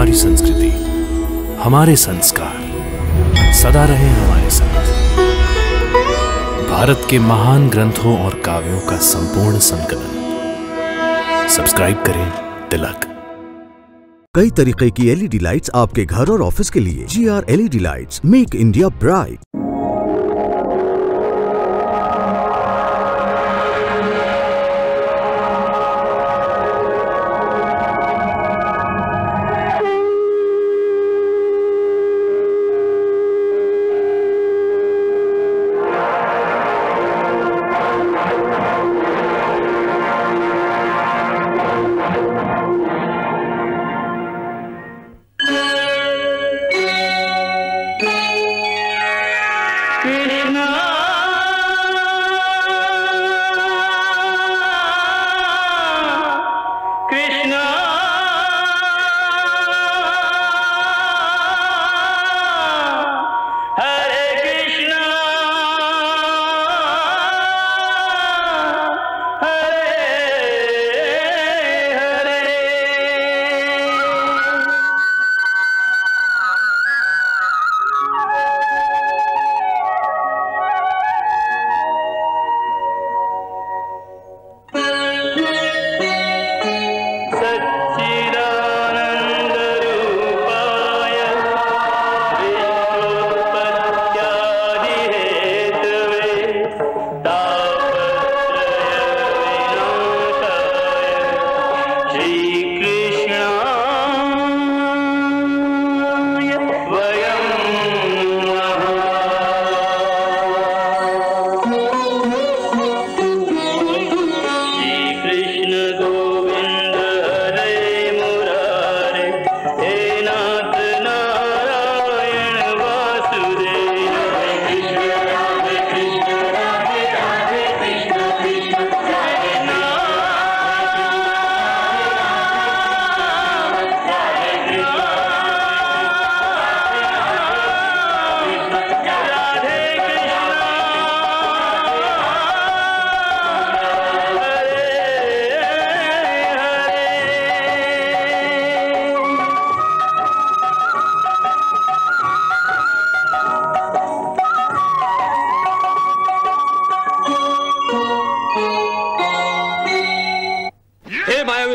हमारी संस्कृति, हमारे संस्कार सदा रहे हमारे साथ। भारत के महान ग्रंथों और काव्यों का संपूर्ण संकलन। सब्सक्राइब करें तिलक। कई तरीके की एलईडी लाइट्स आपके घर और ऑफिस के लिए। GR LED lights, make India bright.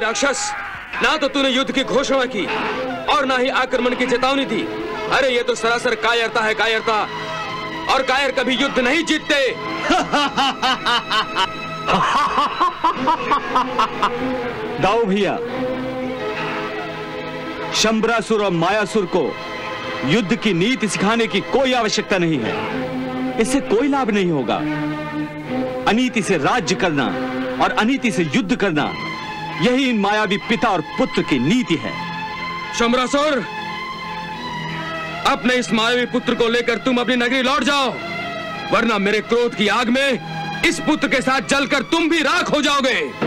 राक्षस, ना तो तूने युद्ध की घोषणा की और ना ही आक्रमण की चेतावनी दी। अरे ये तो सरासर कायरता है, कायरता। और कायर कभी युद्ध नहीं जीतते। दाऊ भैया, शंबरासुर और मायासुर को युद्ध की नीति सिखाने की कोई आवश्यकता नहीं है। इससे कोई लाभ नहीं होगा। अनीति से राज्य करना और अनीति से युद्ध करना, यही इन मायावी पिता और पुत्र की नीति है। शंबरासुर, अपने इस मायावी पुत्र को लेकर तुम अपनी नगरी लौट जाओ, वरना मेरे क्रोध की आग में इस पुत्र के साथ जलकर तुम भी राख हो जाओगे।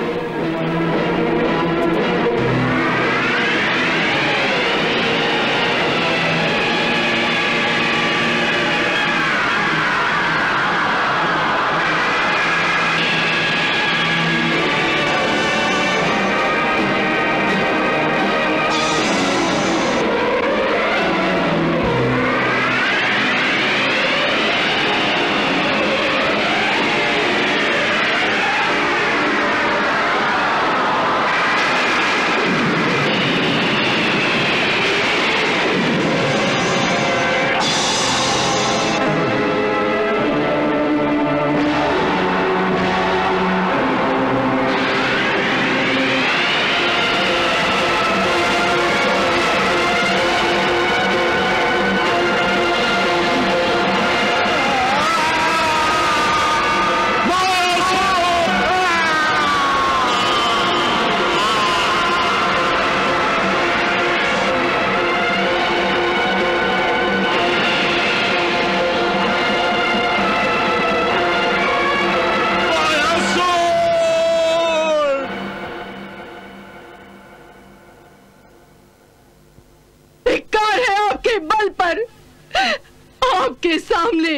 आपके सामने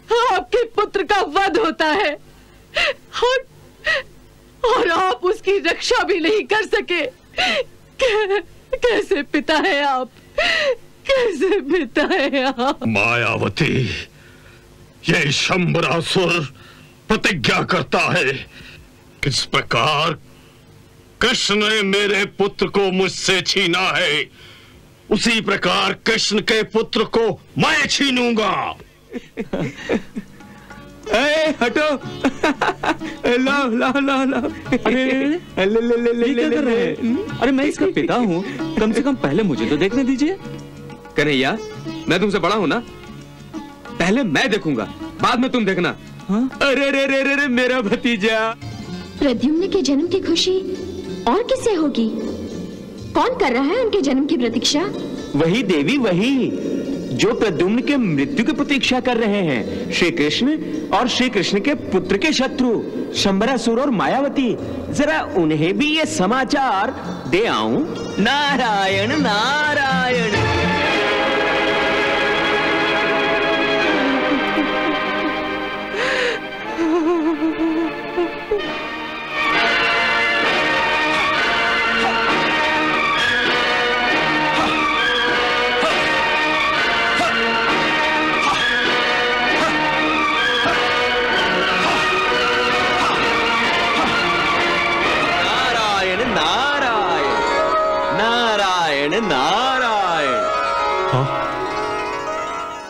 आपके पुत्र का वध होता है और आप उसकी रक्षा भी नहीं कर सके। कैसे कैसे पिता है आप? कैसे पिता है आप? मायावती, ये शंबरासुर प्रतिज्ञा करता है किस प्रकार कृष्ण ने मेरे पुत्र को मुझसे छीना है, उसी प्रकार कृष्ण के पुत्र को मैं छीनूंगा। हटो। लाओ लाओ लाओ लाओ। अरे ले क्या कर रहे हैं? अरे मैं इसका पिता हूँ, कम से कम पहले मुझे तो देखने दीजिए। कन्हैया, मैं तुमसे बड़ा हूँ ना, पहले मैं देखूंगा, बाद में तुम देखना। हाँ? अरे रे रे रे रे मेरा भतीजा। प्रद्युम्न के जन्म की खुशी और किससे होगी? कौन कर रहा है उनके जन्म की प्रतीक्षा? वही देवी, वही जो प्रद्युम्न के मृत्यु की प्रतीक्षा कर रहे हैं, श्री कृष्ण और श्री कृष्ण के पुत्र के शत्रु शंबरासुर और मायावती। जरा उन्हें भी ये समाचार दे आऊं। नारायण नारायण। नारायण। हाँ?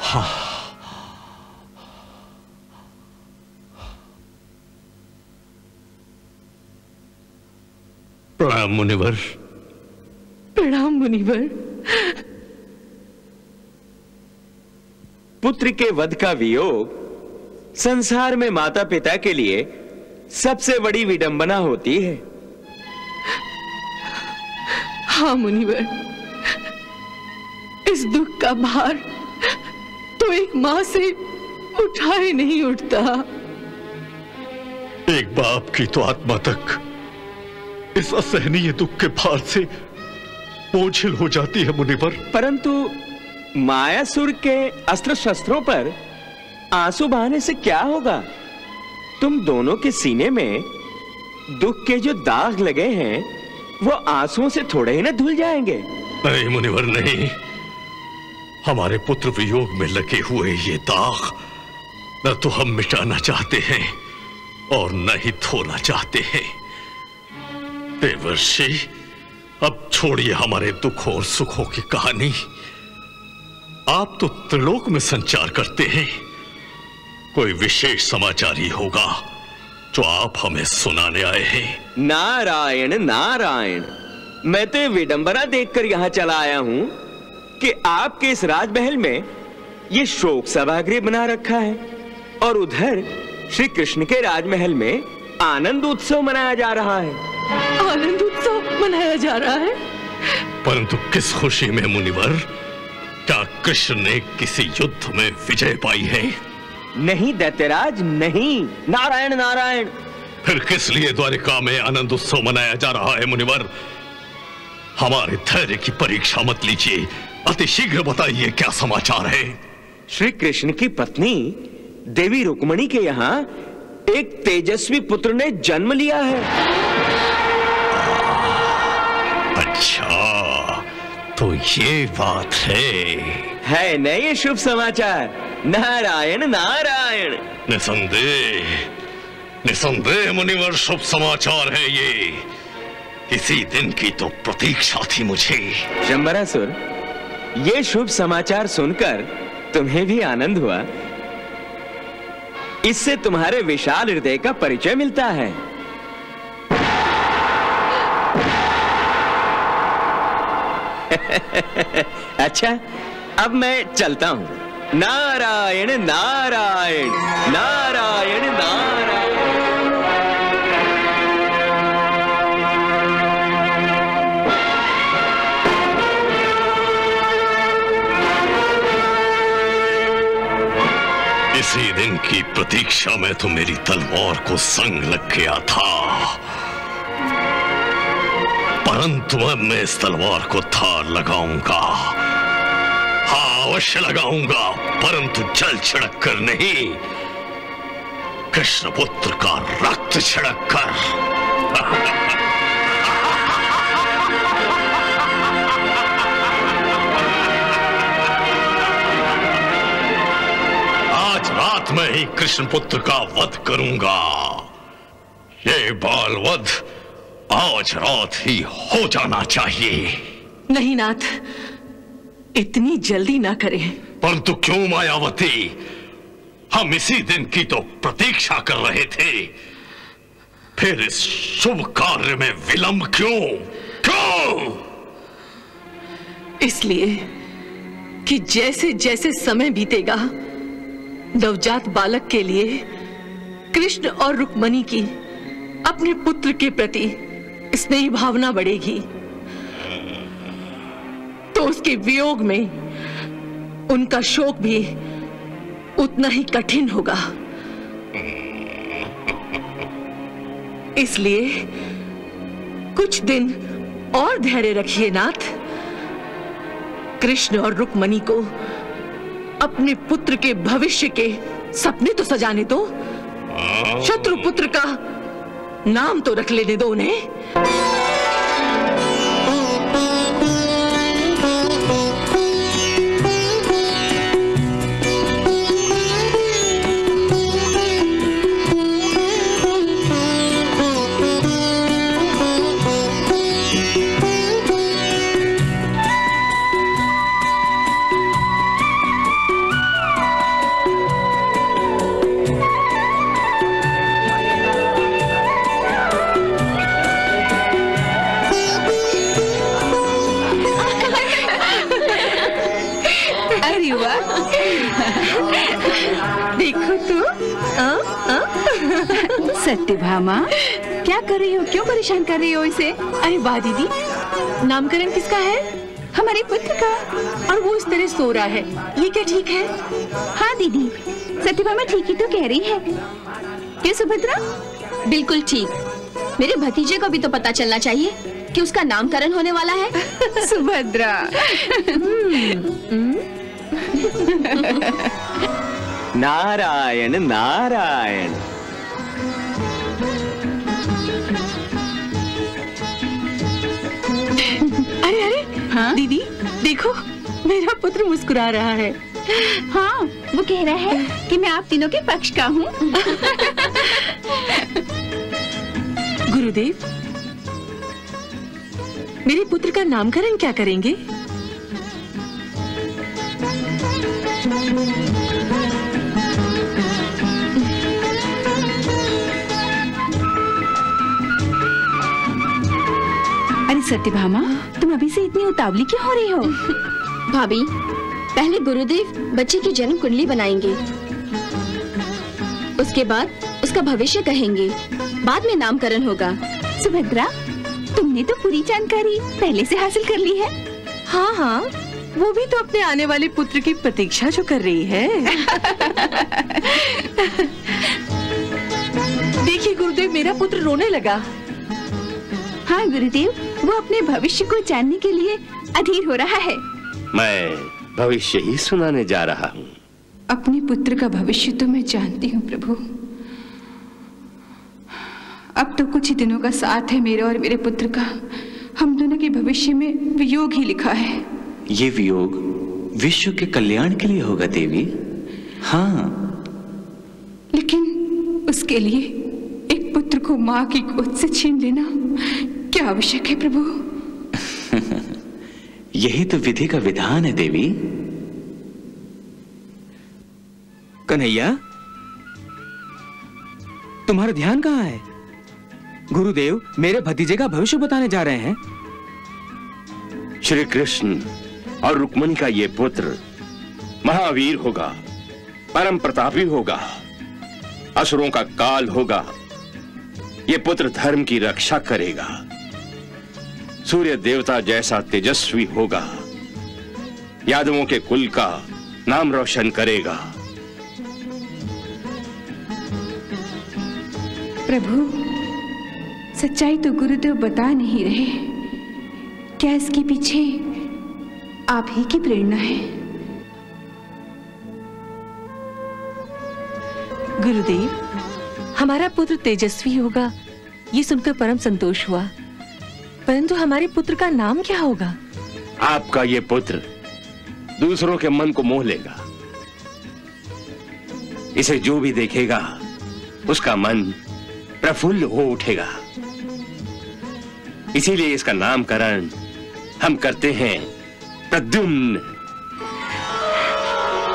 हाँ। प्रणाम मुनिवर। प्रणाम मुनिवर। पुत्र के वध का वियोग संसार में माता पिता के लिए सबसे बड़ी विडंबना होती है। हाँ मुनिवर, इस दुख का भार तो एक माँ से उठाए नहीं उठता। एक बाप की तो आत्मा तक इस असहनीय दुख के भार से बोझिल हो जाती है मुनिवर। परंतु मायासुर के अस्त्र शस्त्रों पर आंसू बहाने से क्या होगा? तुम दोनों के सीने में दुख के जो दाग लगे हैं वो आंसुओं से थोड़े ही ना धुल जाएंगे। नहीं मुनिवर नहीं, हमारे पुत्र वियोग में लगे हुए ये दाग न तो हम मिटाना चाहते हैं और न ही धोना चाहते हैं। देवर्षि, अब छोड़िए हमारे दुखों और सुखों की कहानी। आप तो त्रिलोक में संचार करते हैं, कोई विशेष समाचार ही होगा जो आप हमें सुनाने आए हैं। नारायण नारायण। मैं तो विडंबना देखकर यहां चला आया हूं कि आपके इस राजमहल में ये शोक सभागृह बना रखा है और उधर श्री कृष्ण के राजमहल में आनंद उत्सव मनाया जा रहा है। आनंद उत्सव मनाया जा रहा है? परंतु किस खुशी में मुनिवर? क्या कृष्ण ने किसी युद्ध में विजय पाई है? नहीं दैत्यराज नहीं। नारायण नारायण। फिर किस लिए द्वारिका में आनंद उत्सव मनाया जा रहा है मुनिवर? हमारे धैर्य की परीक्षा मत लीजिए, अति शीघ्र बताइए क्या समाचार है। श्री कृष्ण की पत्नी देवी रुक्मणी के यहाँ एक तेजस्वी पुत्र ने जन्म लिया है। अच्छा, तो ये बात है न ये शुभ समाचार? नारायण नारायण। निसंदेह मुनिवर शुभ समाचार है ये। इसी दिन की तो प्रतीक्षा थी मुझे। शंबरासुर, ये शुभ समाचार सुनकर तुम्हें भी आनंद हुआ? इससे तुम्हारे विशाल हृदय का परिचय मिलता है। अच्छा, अब मैं चलता हूं। नारायण नारायण। नारायण नारायण। इसी दिन की प्रतीक्षा में तो मेरी तलवार को संग लग गया था, परंतु अब मैं इस तलवार को धार लगाऊंगा। हाँ, अवश्य लगाऊंगा, परंतु जल छिड़क कर नहीं, कृष्ण पुत्र का रक्त छिड़क कर। ही कृष्ण पुत्र का वध करूंगा। ये बाल वध आज रात ही हो जाना चाहिए। नहीं नाथ, इतनी जल्दी ना करें। परंतु क्यों मायावती, हम इसी दिन की तो प्रतीक्षा कर रहे थे, फिर इस शुभ कार्य में विलंब क्यों? क्यों? इसलिए कि जैसे जैसे समय बीतेगा नवजात बालक के लिए कृष्ण और रुक्मणी की अपने पुत्र के प्रति स्नेह भावना बढ़ेगी, तो उसके वियोग में उनका शोक भी उतना ही कठिन होगा। इसलिए कुछ दिन और धैर्य रखिए नाथ। कृष्ण और रुक्मणी को अपने पुत्र के भविष्य के सपने तो सजाने दो, शत्रुपुत्र का नाम तो रख लेने दो उन्हें। सत्यभामा, क्या कर रही हो? क्यों परेशान कर रही हो इसे? अरे वाह दीदी, नामकरण किसका है? हमारे पुत्र का। और वो इस तरह सो रहा है, ये क्या ठीक है? हाँ दीदी, सत्यभामा ठीक ही तो कह रही है। क्या सुभद्रा? बिल्कुल ठीक। मेरे भतीजे को भी तो पता चलना चाहिए कि उसका नामकरण होने वाला है। सुभद्रा। नारायण नारायण। अरे अरे, हाँ? दीदी देखो, मेरा पुत्र मुस्कुरा रहा है। हाँ, वो कह रहा है कि मैं आप तीनों के पक्ष का हूँ। गुरुदेव, मेरे पुत्र का नामकरण क्या करेंगे? अरे सत्यभामा, तुम अभी से इतनी उतावली क्यों हो रही हो? भाभी, पहले गुरुदेव बच्चे की जन्म कुंडली बनाएंगे, उसके बाद उसका भविष्य कहेंगे, बाद में नामकरण होगा। सुभद्रा, तुमने तो पूरी जानकारी पहले से हासिल कर ली है। हाँ हाँ, वो भी तो अपने आने वाले पुत्र की प्रतीक्षा जो कर रही है। देखिए गुरुदेव, मेरा पुत्र रोने लगा। हाँ गुरुदेव, वो अपने भविष्य को जानने के लिए अधीर हो रहा है। मैं भविष्य ही सुनाने जा रहा हूँ। अपने पुत्र का भविष्य तो मैं जानती हूँ प्रभु। अब तो कुछ ही दिनों का साथ है मेरे और मेरे पुत्र का। हम दोनों के भविष्य में वियोग ही लिखा है। ये वियोग विश्व के कल्याण के लिए होगा देवी। हाँ, लेकिन उसके लिए एक पुत्र को माँ की गोद से छीन लेना क्या आवश्यक है प्रभु? यही तो विधि का विधान है देवी। कन्हैया, तुम्हारा ध्यान कहाँ है? गुरुदेव मेरे भतीजे का भविष्य बताने जा रहे हैं। श्री कृष्ण और रुक्मणी का ये पुत्र महावीर होगा, परम प्रतापी होगा, असुरों का काल होगा। ये पुत्र धर्म की रक्षा करेगा, सूर्य देवता जैसा तेजस्वी होगा, यादवों के कुल का नाम रोशन करेगा। प्रभु, सच्चाई तो गुरुदेव बता नहीं रहे। क्या इसके पीछे आप ही की प्रेरणा है? गुरुदेव, हमारा पुत्र तेजस्वी होगा, ये सुनकर परम संतोष हुआ। परंतु हमारे पुत्र का नाम क्या होगा? आपका ये पुत्र दूसरों के मन को मोह लेगा। इसे जो भी देखेगा उसका मन प्रफुल्ल हो उठेगा। इसीलिए इसका नामकरण हम करते हैं प्रद्युम्न।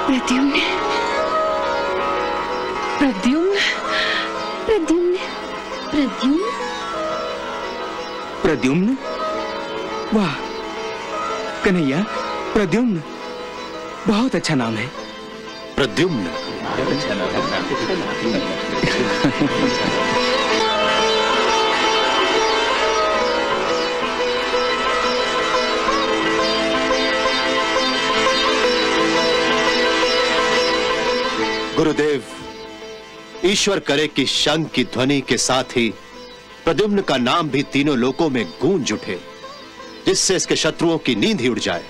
प्रद्युम्न, प्रद्युम्न, प्रद्युम्न, प्रद्युम्न, प्रद्युम्न। वाह कन्हैया, प्रद्युम्न बहुत अच्छा नाम है। प्रद्युम्न अच्छा नाम है। गुरुदेव, ईश्वर करे कि शंख की ध्वनि के साथ ही प्रद्युम्न का नाम भी तीनों लोकों में गूंज उठे, जिससे इसके शत्रुओं की नींद ही उड़ जाए।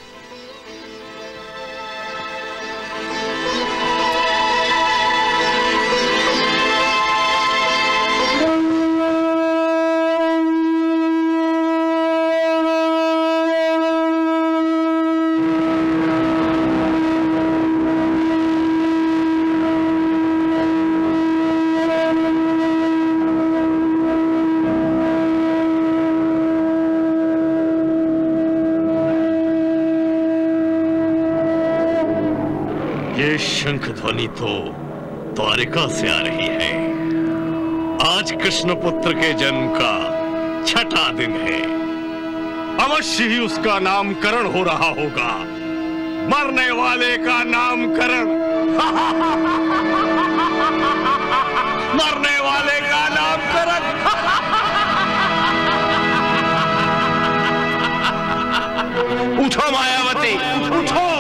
ये शंख ध्वनि तो द्वारिका से आ रही है। आज कृष्ण पुत्र के जन्म का छठा दिन है। अवश्य ही उसका नामकरण हो रहा होगा। मरने वाले का नामकरण। मरने वाले का नामकरण। उठो मायावती, उठो।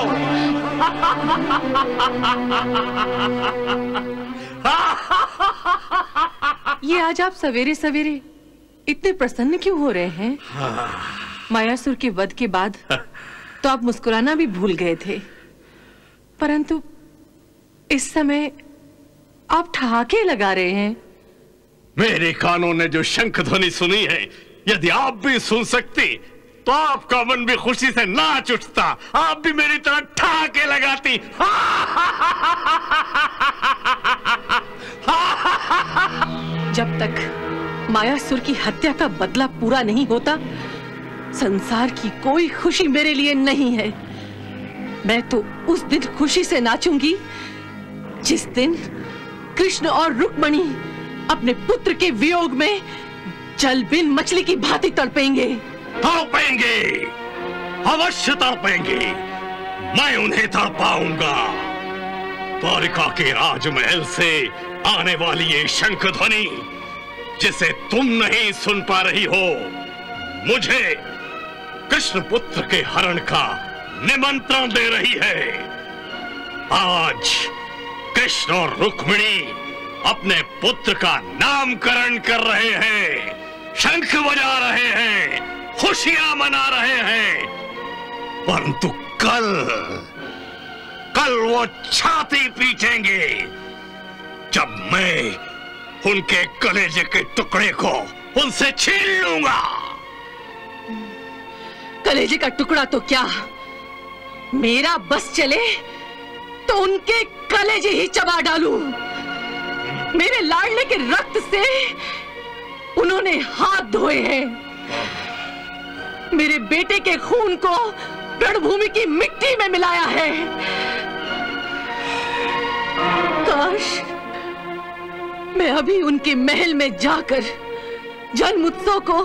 ये आज आप सवेरे सवेरे इतने प्रसन्न क्यों हो रहे हैं? मायासुर के वध के बाद तो आप मुस्कुराना भी भूल गए थे, परंतु इस समय आप ठहाके लगा रहे हैं। मेरे कानों ने जो शंख ध्वनि सुनी है, यदि आप भी सुन सकती तो आपका मन भी खुशी से नाच उठता। आप भी मेरी तरह ठहाके लगाती। जब तक मायासुर की हत्या का बदला पूरा नहीं होता, संसार की कोई खुशी मेरे लिए नहीं है। मैं तो उस दिन खुशी से नाचूंगी जिस दिन कृष्ण और रुक्मणी अपने पुत्र के वियोग में जल बिन मछली की भांति तड़पेंगे। तड़पेंगे, अवश्य तड़पेंगे। मैं उन्हें तड़पाऊंगा। द्वारिका के राजमहल से आने वाली ये शंख ध्वनि, जिसे तुम नहीं सुन पा रही हो, मुझे कृष्ण पुत्र के हरण का निमंत्रण दे रही है। आज कृष्ण और रुक्मिणी अपने पुत्र का नामकरण कर रहे हैं, शंख बजा रहे हैं, खुशियां मना रहे हैं। परंतु कल वो छाती पीटेंगे जब मैं उनके कलेजे के टुकड़े को उनसे छीन लूंगा। कलेजे का टुकड़ा तो क्या, मेरा बस चले तो उनके कलेजे ही चबा डालूं। मेरे लाडले के रक्त से उन्होंने हाथ धोए हैं। मेरे बेटे के खून को रणभूमि की मिट्टी में मिलाया है। काश मैं अभी उनके महल में जाकर जन्म उत्सव को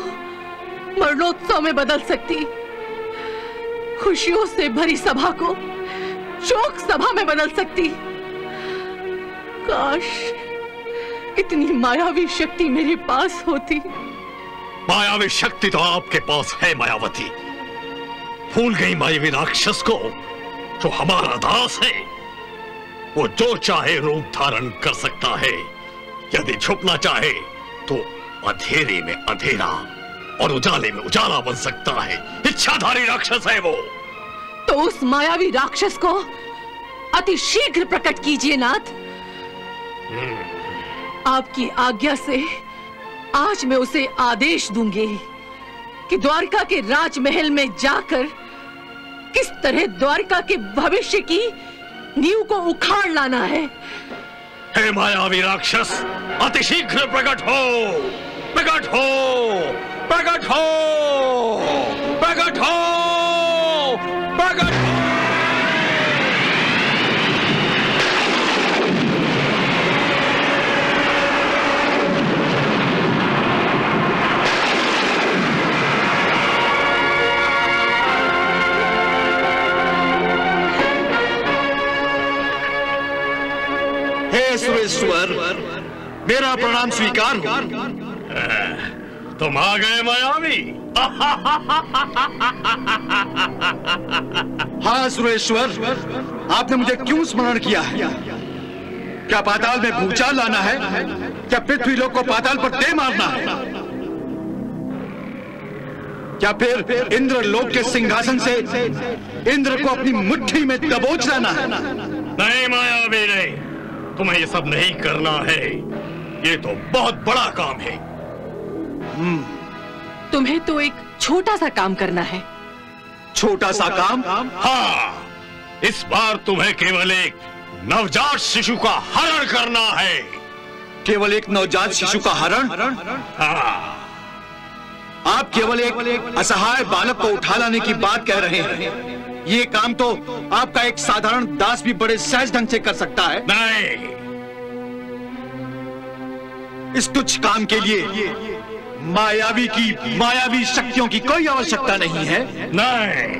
मरणोत्सव में बदल सकती, खुशियों से भरी सभा को शोक सभा में बदल सकती। काश इतनी मायावी शक्ति मेरे पास होती। मायावी शक्ति तो आपके पास है मायावती। भूल गई मायावी राक्षस को जो हमारा दास है। वो जो चाहे रूप धारण कर सकता है। यदि छुपना चाहे तो अंधेरे में अंधेरा और उजाले में उजाला बन सकता है। इच्छाधारी राक्षस है वो। तो उस मायावी राक्षस को अति शीघ्र प्रकट कीजिए नाथ। आपकी आज्ञा से आज मैं उसे आदेश दूंगी कि द्वारका के राजमहल में जाकर किस तरह द्वारका के भविष्य की नींव को उखाड़ लाना है। हे मायावी राक्षस, अतिशीघ्र प्रकट हो, प्रकट हो, प्रकट हो, प्रकट हो, प्रकट हो। हे सुरेश्वर, मेरा प्रणाम स्वीकार हो। तुम आ गए मायावी। हाँ सुरेश्वर, आपने मुझे क्यों स्मरण किया है? क्या पाताल में भूचाल लाना है? क्या पृथ्वी लोक को पाताल पर दे मारना है? क्या फिर इंद्र लोक के सिंहासन से इंद्र को अपनी मुट्ठी में दबोच लाना है? नहीं मायावी, नहीं, तुम्हें ये सब नहीं करना है। ये तो बहुत बड़ा काम है। तुम्हें तो एक छोटा सा काम करना है। छोटा सा काम? हाँ, इस बार तुम्हें केवल एक नवजात शिशु का हरण करना है। केवल एक नवजात शिशु का हरण? हाँ। आप केवल एक असहाय बालक को उठा लाने की बात कह रहे हैं। ये काम तो आपका एक साधारण दास भी बड़े सहज ढंग से कर सकता है। नहीं, इस तुच्छ काम के लिए मायावी शक्तियों की कोई आवश्यकता नहीं है। नहीं,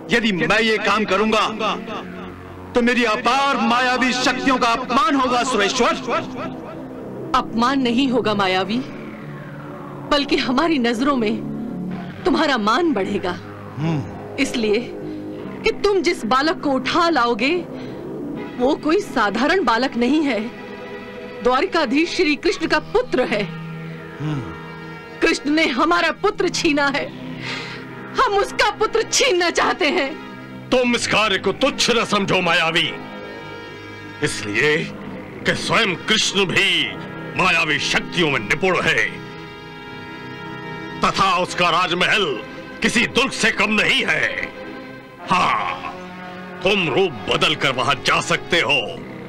यदि मैं ये काम करूंगा तो मेरी अपार मायावी शक्तियों का अपमान होगा सुरेश्वर। अपमान नहीं होगा मायावी, बल्कि हमारी नजरों में तुम्हारा मान बढ़ेगा। इसलिए कि तुम जिस बालक को उठा लाओगे वो कोई साधारण बालक नहीं है, द्वारिकाधीश श्री कृष्ण का पुत्र है। कृष्ण ने हमारा पुत्र छीना है, हम उसका पुत्र छीनना चाहते हैं। तुम इस कार्य को तुच्छ न समझो मायावी, इसलिए कि स्वयं कृष्ण भी मायावी शक्तियों में निपुण है, तथा उसका राजमहल किसी दुर्ग से कम नहीं है। हाँ, तुम रूप बदल कर वहां जा सकते हो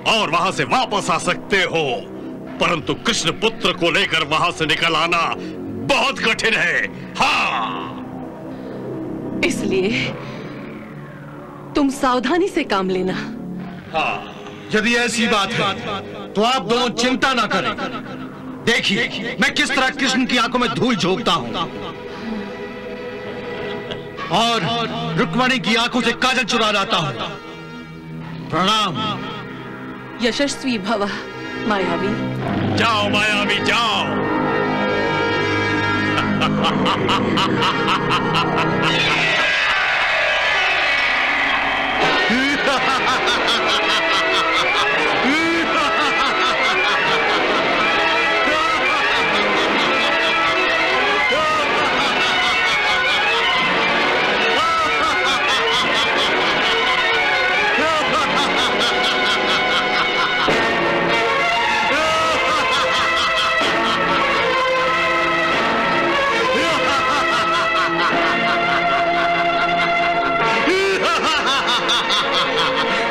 और वहां से वापस आ सकते हो, परंतु कृष्ण पुत्र को लेकर वहां से निकल आना बहुत कठिन है। हाँ, इसलिए तुम सावधानी से काम लेना। हाँ, यदि ऐसी बात है तो आप दोनों चिंता ना करें। देखिए मैं किस तरह कृष्ण की आंखों में धूल झोंकता हूं और रुक्मिणी की आंखों से काजल चुरा लाता हूं। प्रणाम। यशस्वी भव मायावी। जाओ मायावी, जाओ।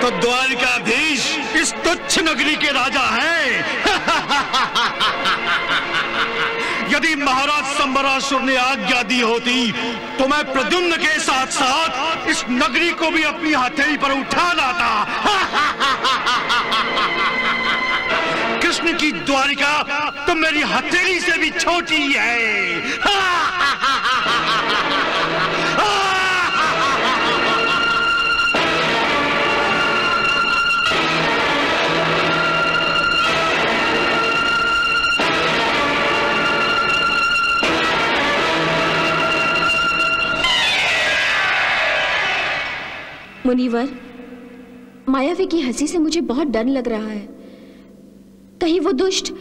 तो द्वारिकाधीश इस तुच्छ नगरी के राजा हैं। यदि महाराज संबरासुर ने आज्ञा दी होती तो मैं प्रद्युम्न के साथ साथ इस नगरी को भी अपनी हथेली पर उठा लाता। कृष्ण की द्वारिका तो मेरी हथेली से भी छोटी है। मुनिवर, मायावी की हंसी से मुझे बहुत डर लग रहा है। कहीं वो दुष्ट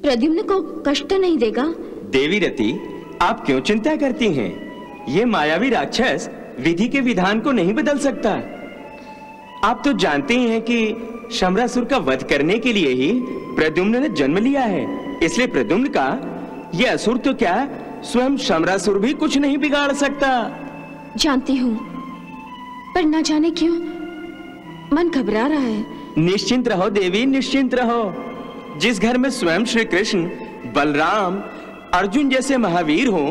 प्रद्युम्न को कष्ट तो नहीं देगा? देवी रति, आप क्यों चिंता करती हैं? ये मायावी राक्षस विधि के विधान को नहीं बदल सकता। आप तो जानते ही हैं कि शम्रासुर का वध करने के लिए ही प्रद्युम्न ने जन्म लिया है। इसलिए प्रद्युम्न का ये असुर तो क्या, स्वयं शम्रासुर भी कुछ नहीं बिगाड़ सकता। जानती हूँ, पर ना जाने क्यों मन घबरा रहा है। निश्चिंत रहो देवी, निश्चिंत रहो। जिस घर में स्वयं श्री कृष्ण, बलराम, अर्जुन जैसे महावीर हो,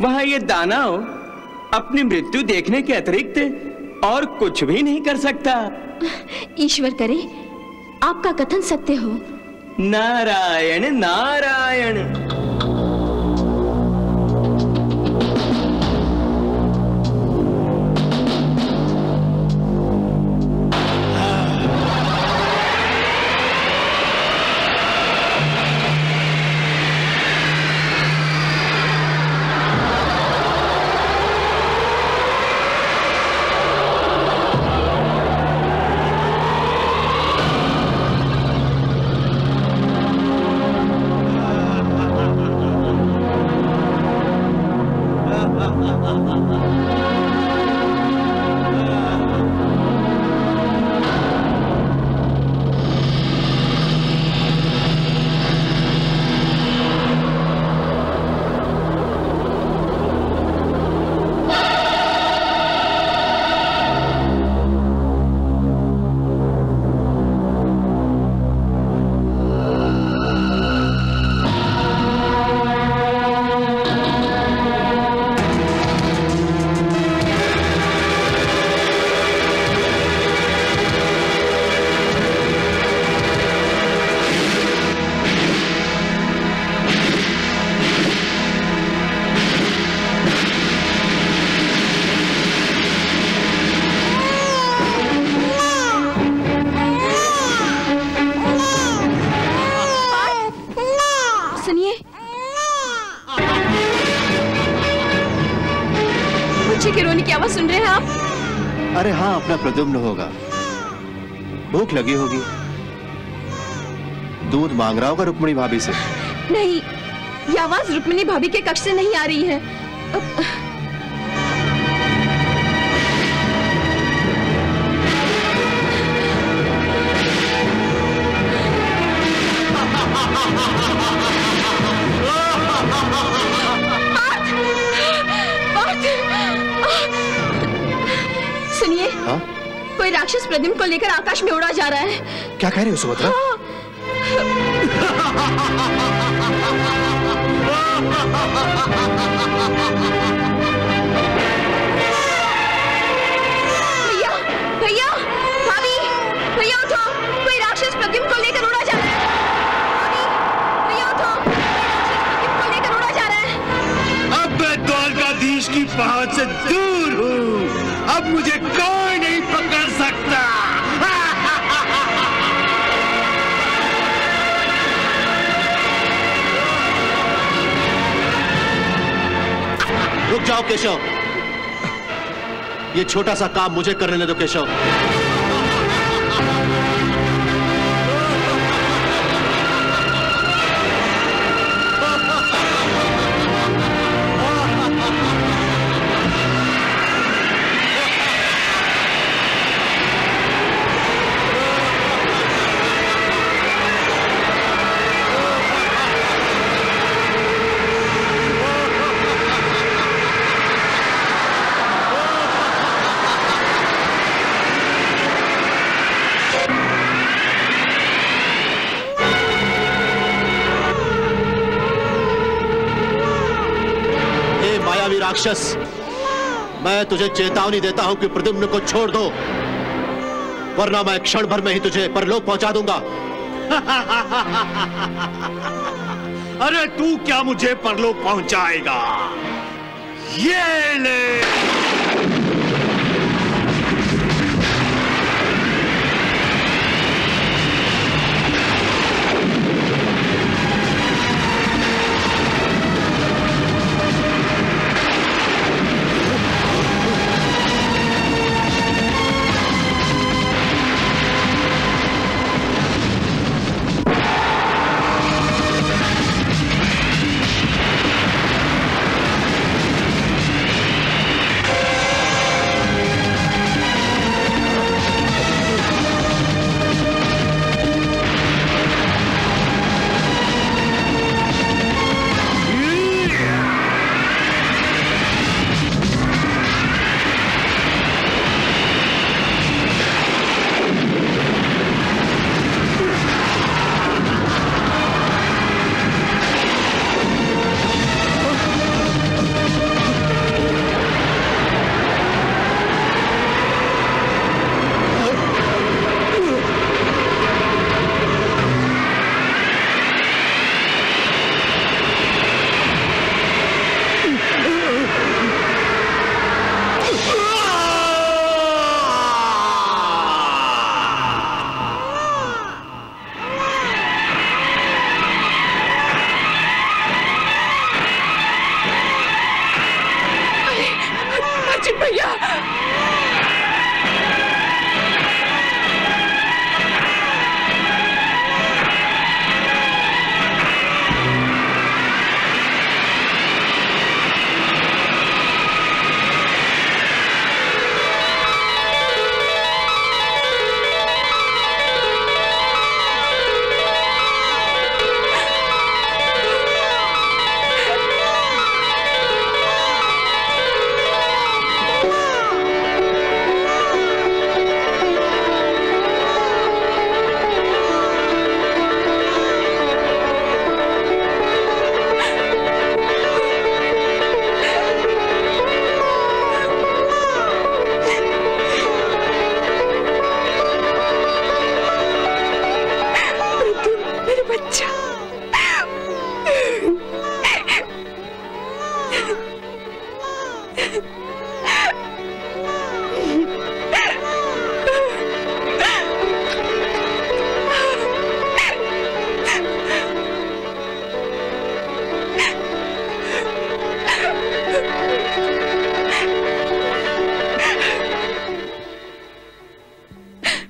वहां ये दानव अपनी मृत्यु देखने के अतिरिक्त और कुछ भी नहीं कर सकता। ईश्वर करे आपका कथन सत्य हो। नारायण नारायण। अरे हाँ, अपना प्रद्युम्न होगा। भूख लगी होगी, दूध मांग रहा होगा रुक्मिणी भाभी से। नहीं, ये आवाज रुक्मिणी भाभी के कक्ष से नहीं आ रही है। सुनिए, कोई राक्षस प्रद्युम्न को लेकर आकाश में उड़ा जा रहा है। क्या कह रहे हो सुभद्रा? भैया, भैया, भाभी, भैया उठो, कोई राक्षस प्रद्युम्न को लेकर उड़ा जा रहा है। भाभी, भैया उठो, राक्षस प्रद्युम्न को लेकर उड़ा जा रहा है। अब मैं द्वारकाधीश की पहुंच से दूर हूँ, अब मुझे कोई नहीं पकड़ सकता। रुक जाओ केशव, ये छोटा सा काम मुझे करने दो केशव। राक्षस, मैं तुझे चेतावनी देता हूं कि प्रद्युम्न को छोड़ दो, वरना मैं क्षण भर में ही तुझे परलोक पहुंचा दूंगा। अरे तू क्या मुझे परलोक पहुंचाएगा? ये ले।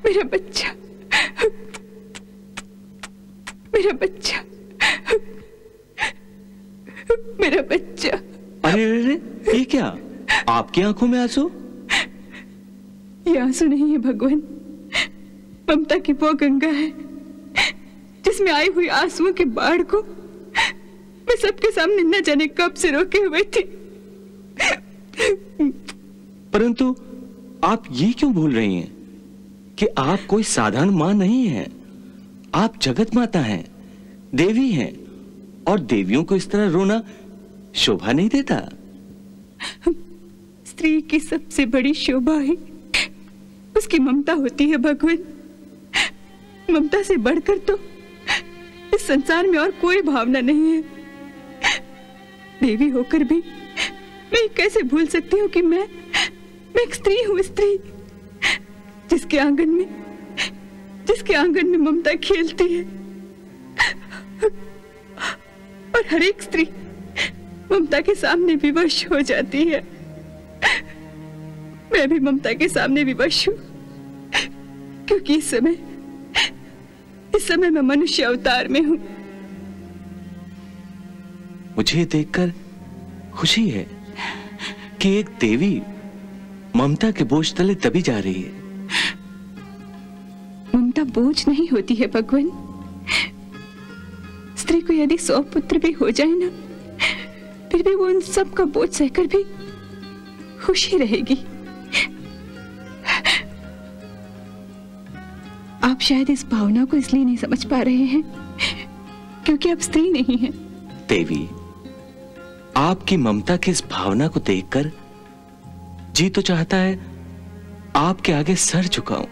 मेरा बच्चा, मेरा बच्चा, मेरा बच्चा। अरे अरे ये क्या, आपकी आंखों में आंसू? ये आंसू नहीं है भगवान, ममता की वो गंगा है जिसमें आई हुई आंसुओं के बाढ़ को मैं सबके सामने न जाने कब से रोके हुए थी। परंतु आप ये क्यों भूल रही हैं कि आप कोई साधारण मां नहीं हैं, आप जगत माता हैं, देवी हैं, और देवियों को इस तरह रोना शोभा नहीं देता। स्त्री की सबसे बड़ी शोभा ही उसकी ममता होती है भगवान। ममता से बढ़कर तो इस संसार में और कोई भावना नहीं है। देवी होकर भी मैं कैसे भूल सकती हूँ कि मैं एक स्त्री हूँ, स्त्री जिसके आंगन में ममता खेलती है। और हर एक स्त्री ममता के सामने विवश हो जाती है। मैं भी ममता के सामने विवश हूँ, क्योंकि इस समय मैं मनुष्य अवतार में हूँ। मुझे देखकर खुशी है कि एक देवी ममता के बोझ तले दबी जा रही है। ममता बोझ नहीं होती है भगवान। स्त्री को यदि 100 पुत्र भी हो जाए ना, फिर भी वो उन सब का बोझ सहकर भी खुशी रहेगी। आप शायद इस भावना को इसलिए नहीं समझ पा रहे हैं क्योंकि आप स्त्री नहीं हैं। देवी, आपकी ममता की इस भावना को देखकर जी तो चाहता है आपके आगे सर झुकाऊं।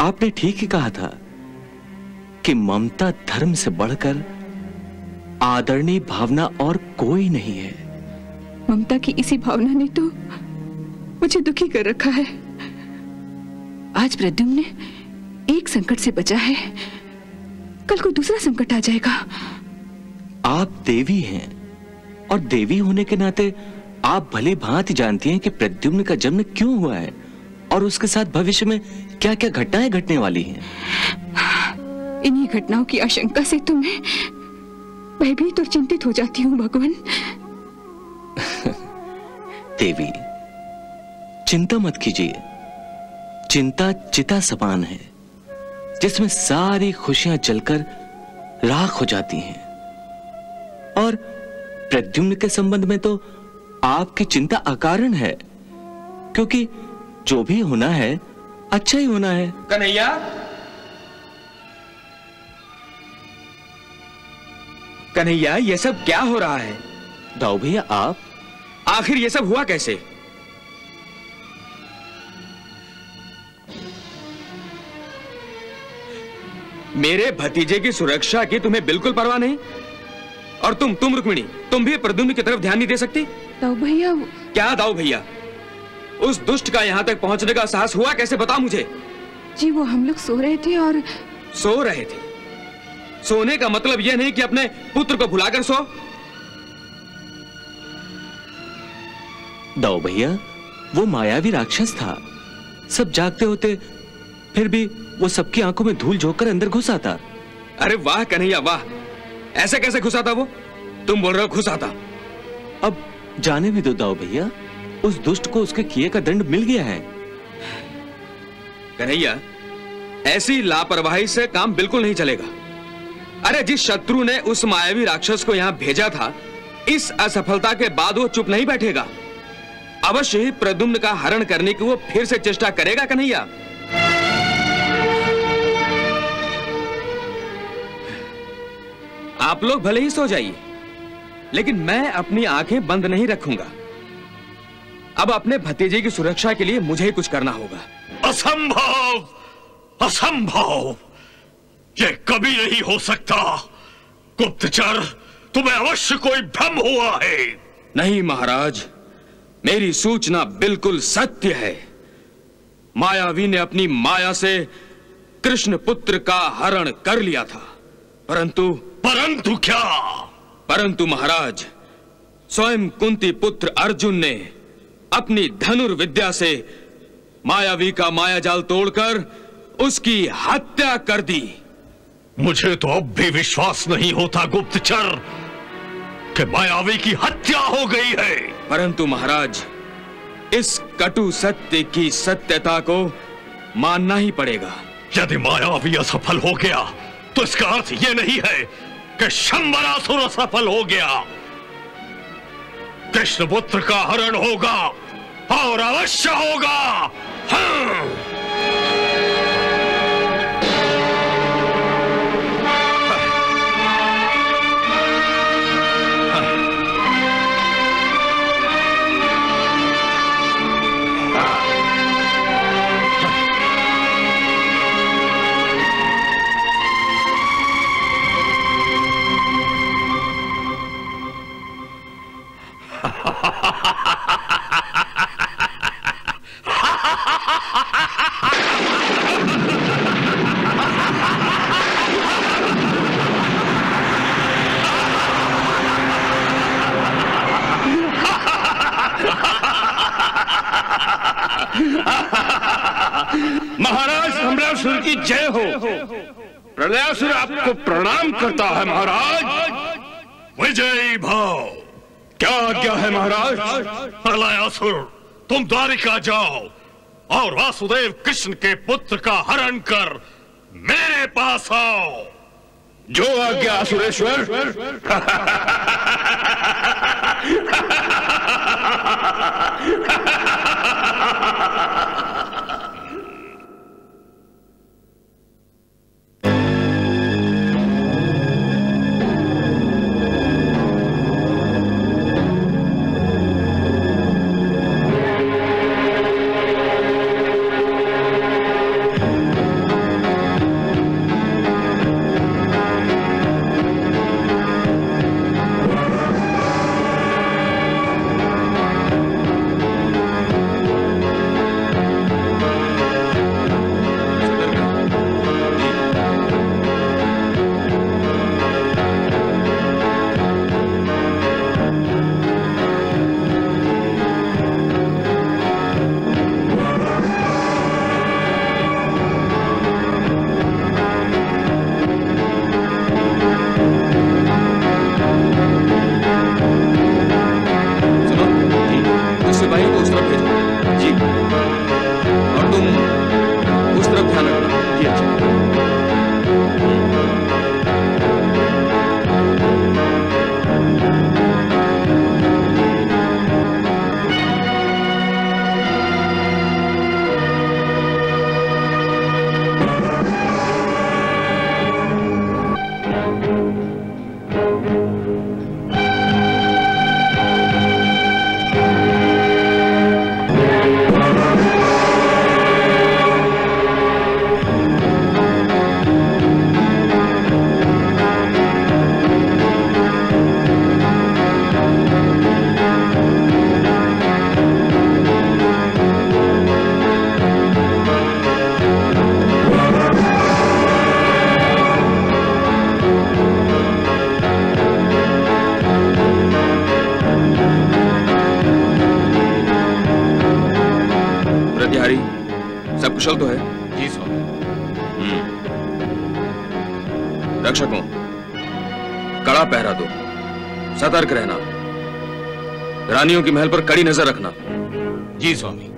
आपने ठीक ही कहा था कि ममता धर्म से बढ़कर आदरणीय भावना और कोई नहीं है। ममता की इसी भावना ने तो मुझे दुखी कर रखा है। आज प्रद्युम्न ने एक संकट से बचा है, कल को दूसरा संकट आ जाएगा। आप देवी हैं और देवी होने के नाते आप भली भांति जानती हैं कि प्रद्युम्न का जन्म क्यों हुआ है और उसके साथ भविष्य में क्या क्या घटनाएं घटने वाली हैं। इन्हीं घटनाओं की आशंका से तो मैं भयभीत और चिंतित हो जाती हूँ भगवान। देवी, चिंता मत कीजिए। चिंता चिता समान है जिसमें सारी खुशियां जलकर राख हो जाती हैं। और प्रद्युम्न के संबंध में तो आपकी चिंता अकारण है, क्योंकि जो भी होना है अच्छा ही होना है। कन्हैया, कन्हैया, ये सब क्या हो रहा है? दाऊ भैया, आप आखिर ये सब हुआ कैसे? मेरे भतीजे की सुरक्षा की तुम्हें बिल्कुल परवाह नहीं? और तुम रुक्मिणी, तुम भी प्रद्युम्न की तरफ ध्यान नहीं दे सकती? दाऊ भैया। क्या दाऊ भैया? उस दुष्ट का यहां तक पहुंचने का साहस हुआ कैसे, बताओ मुझे। जी वो हम लोग सो रहे थे और सो रहे थे? सोने का मतलब यह नहीं कि अपने पुत्र को भुलाकर सो। दाऊ भैया, वो मायावी राक्षस था। सब जागते होते फिर भी वो सबकी आंखों में धूल झोंक कर अंदर घुस आता। अरे वाह कन्हैया वाह, ऐसे कैसे घुसा था वो? तुम बोल रहे हो घुसा था? अब जाने भी दो दाऊ भैया, उस दुष्ट को उसके किए का दंड मिल गया है। कन्हैया, ऐसी लापरवाही से काम बिल्कुल नहीं चलेगा। अरे जिस शत्रु ने उस मायावी राक्षस को यहां भेजा था, इस असफलता के बाद वो चुप नहीं बैठेगा। अवश्य ही प्रद्युम्न का हरण करने की वो फिर से चेष्टा करेगा। कन्हैया, आप लोग भले ही सो जाइए, लेकिन मैं अपनी आंखें बंद नहीं रखूंगा। अब अपने भतीजे की सुरक्षा के लिए मुझे ही कुछ करना होगा। असंभव, असंभव, यह कभी नहीं हो सकता। गुप्तचर, तुम्हें अवश्य कोई भ्रम हुआ है। नहीं महाराज, मेरी सूचना बिल्कुल सत्य है। मायावी ने अपनी माया से कृष्ण पुत्र का हरण कर लिया था, परंतु क्या? परंतु महाराज, स्वयं कुंती पुत्र अर्जुन ने अपनी धनुर्विद्या से मायावी का मायाजाल तोड़कर उसकी हत्या कर दी। मुझे तो अब भी विश्वास नहीं होता गुप्तचर कि मायावी की हत्या हो गई है। परंतु महाराज, इस कटु सत्य की सत्यता को मानना ही पड़ेगा। यदि मायावी असफल हो गया तो इसका अर्थ यह नहीं है कि शंबरासुर असफल हो गया। कृष्णपुत्र का हरण होगा और अवश्य होगा। हाँ। महाराज शंबरासुर की जय हो। प्रलयासुर आपको प्रणाम करता है महाराज। विजयी भाव। क्या आज्ञा है महाराज? प्रलयासुर, तुम द्वारिका जाओ और वासुदेव कृष्ण के पुत्र का हरण कर मेरे पास आओ। जो आज्ञा असुरेश्वर। बिहारी, सब कुशल तो है? जी स्वामी। रक्षकों, कड़ा पहरा दो, सतर्क रहना, रानियों की महल पर कड़ी नजर रखना। जी स्वामी।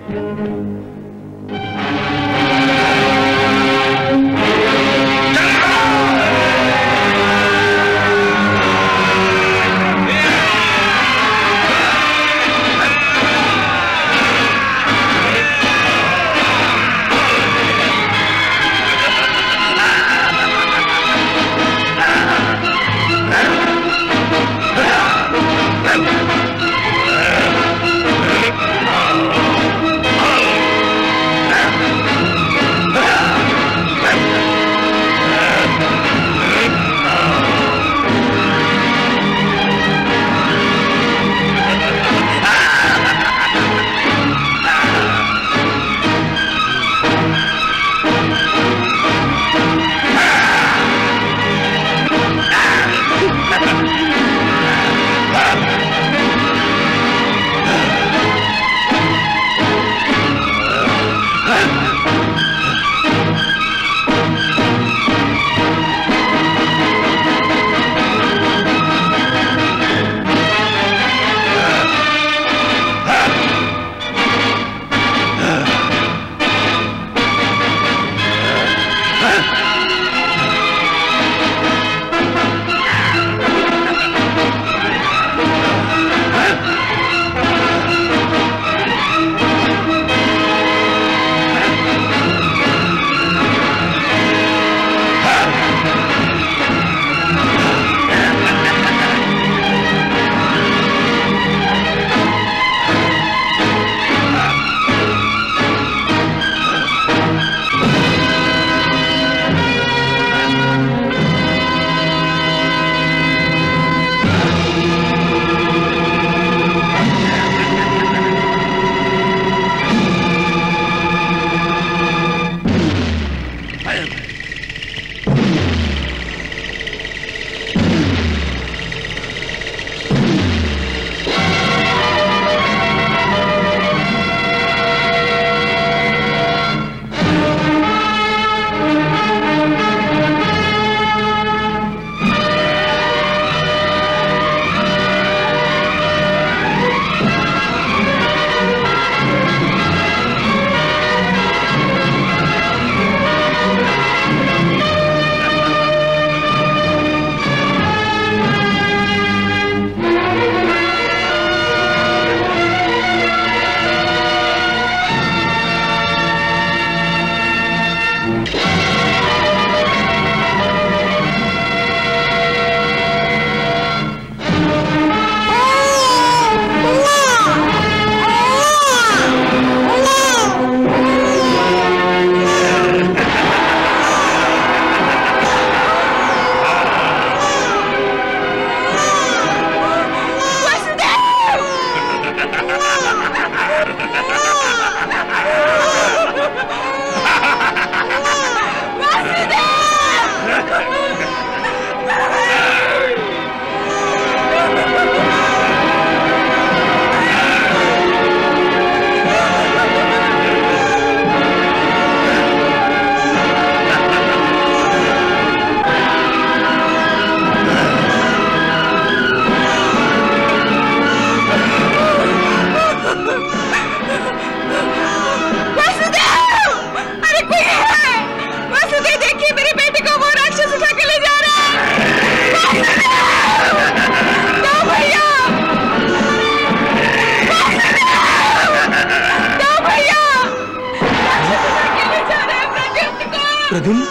प्रद्युम्न,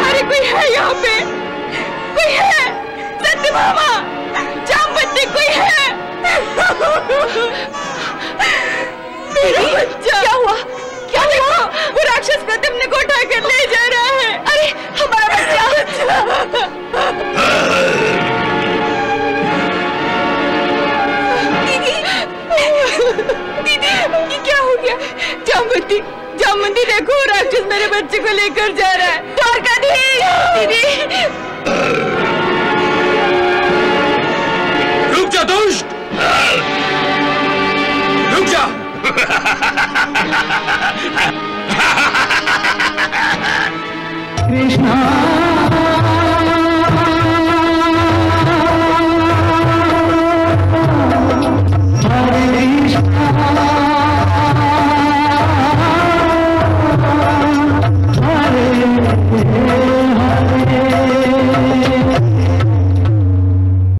अरे कोई है यहाँ पे? कोई है? सत्यभामा, जामवंती, कोई है? मेरा बच्चा। क्या हुआ? क्या हुआ? वो राक्षस प्रद्युम्न को उठा कर ले जा रहा है। अरे हमारा बच्चा। दीदी, दीदी, ये क्या हो गया? जामवंती, जामवंती, देखो राक्षस मेरे बच्चे को लेकर जा रहा है। द्वारकाधीश, दीदी। रुक जा दुष्ट, रुक जा।